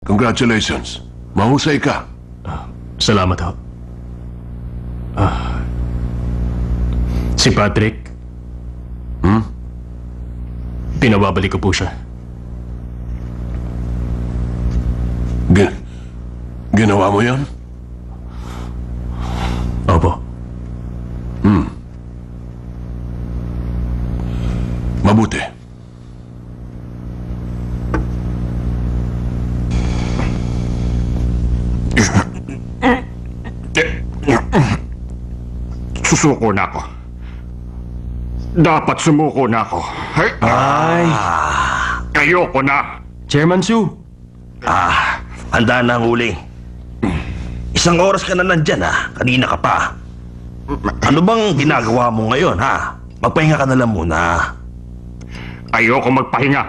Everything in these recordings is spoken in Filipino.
Congratulations. Mahusay ka. Salamat ho. Si Patrick? Pinababalik ko po siya. Ginawa mo yan? Opo. Mabuti. Susuko na ako. Dapat sumuko na ako. Ay! Ayoko na. Chairman Su! Handa na ang huli. Isang oras ka na nandyan, ha? Kanina ka pa. Ano bang ginagawa mo ngayon, ha? Magpahinga ka na lang muna. Ayoko magpahinga.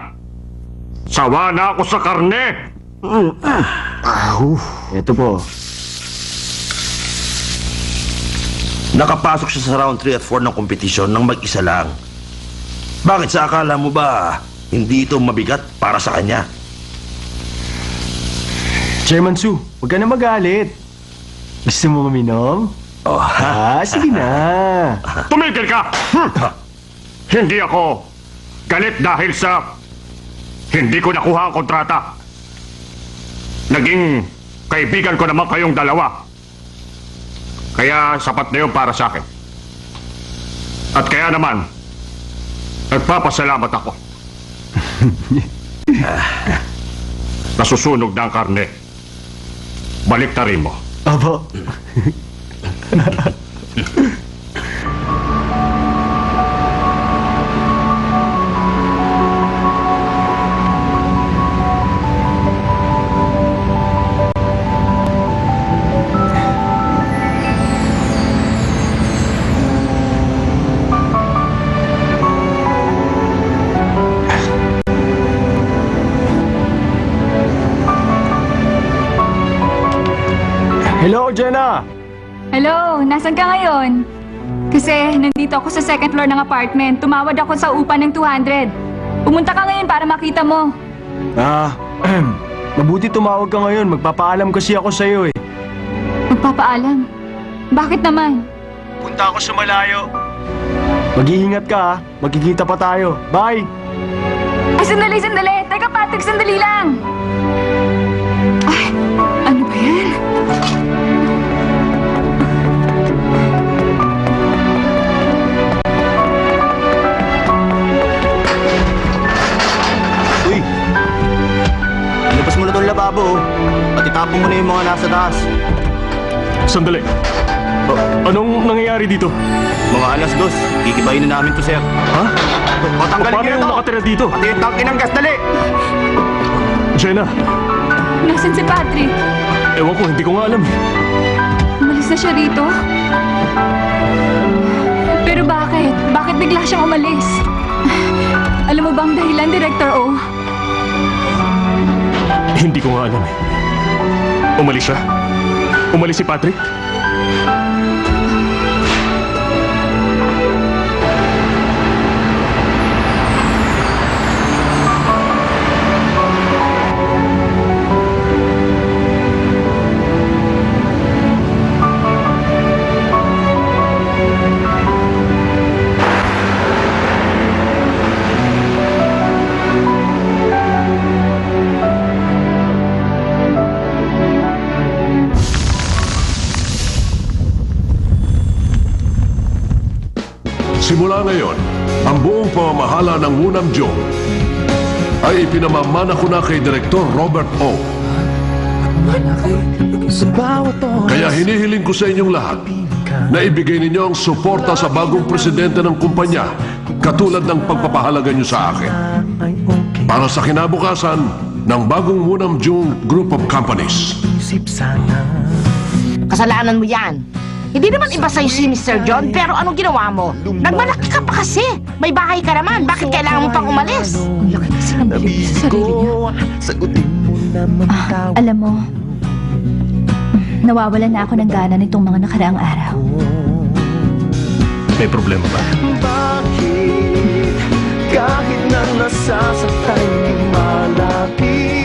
Sawa na ako sa karne. Ito po. Nakapasok siya sa round 3 at 4 ng kompetisyon ng mag-isa lang. Bakit sa akala mo ba hindi ito mabigat para sa kanya? Chairman Su, huwag ka na magalit. Gusto mo maminom? Oh, Sige na. Tumigil ka! Hindi ako galit dahil sa hindi ko nakuha ang kontrata. Naging kaibigan ko naman kayong dalawa. Kaya sapat na yun para sa akin. At kaya naman, nagpapasalamat ako. Nasusunog na ang karne. Balik na rin mo. Aba. Hello, Jenna! Hello, nasan ka ngayon? Kasi nandito ako sa second floor ng apartment. Tumawad ako sa upa ng 200. Pumunta ka ngayon para makita mo. Mabuti tumawag ka ngayon. Magpapaalam kasi ako sa'yo eh. Magpapaalam. Bakit naman? Punta ako sa malayo. Mag-iingat ka ha. Magkikita pa tayo. Bye! Ay, sandali! Teka, Patrick, sandali lang! Ay, ano ba yan? Uy! Ilabas mo na itong lababo at itapon mo na yung mga nasa taas. Sandali. Anong nangyayari dito? Mga alas 2, kikibayin na namin to, sir. Ha? O, tanggalin Paano niyo yung ito! nakatira dito? Pati yung tangke ng gas, dali! Jenna, Nasaan si Patrick? ewan ko, hindi ko nga alam. Umalis na siya rito? Pero bakit? Bakit bigla siyang umalis? Alam mo bang dahilan, Director O? Hindi ko nga alam eh. Umalis siya? Umalis si Patrick? Simula ngayon, ang buong pamamahala ng Munam Jung ay ipinamamana ko na kay Direktor Robert O. Kaya hinihiling ko sa inyong lahat na ibigay ninyo ang suporta sa bagong presidente ng kumpanya katulad ng pagpapahalaga nyo sa akin para sa kinabukasan ng bagong Munam Jung Group of Companies. Kasalanan mo yan. Hindi naman iba sa'yo si Mr. John, pero anong ginawa mo? Nagmalaki ka pa kasi. May bahay ka naman. Bakit kailangan mo pang umalis? Ang laki kasi ng bilib sa sarili niya. Alam mo, nawawalan na ako ng gana nitong mga nakaraang araw. May problema ba? Bakit kahit na nasasaktan malapit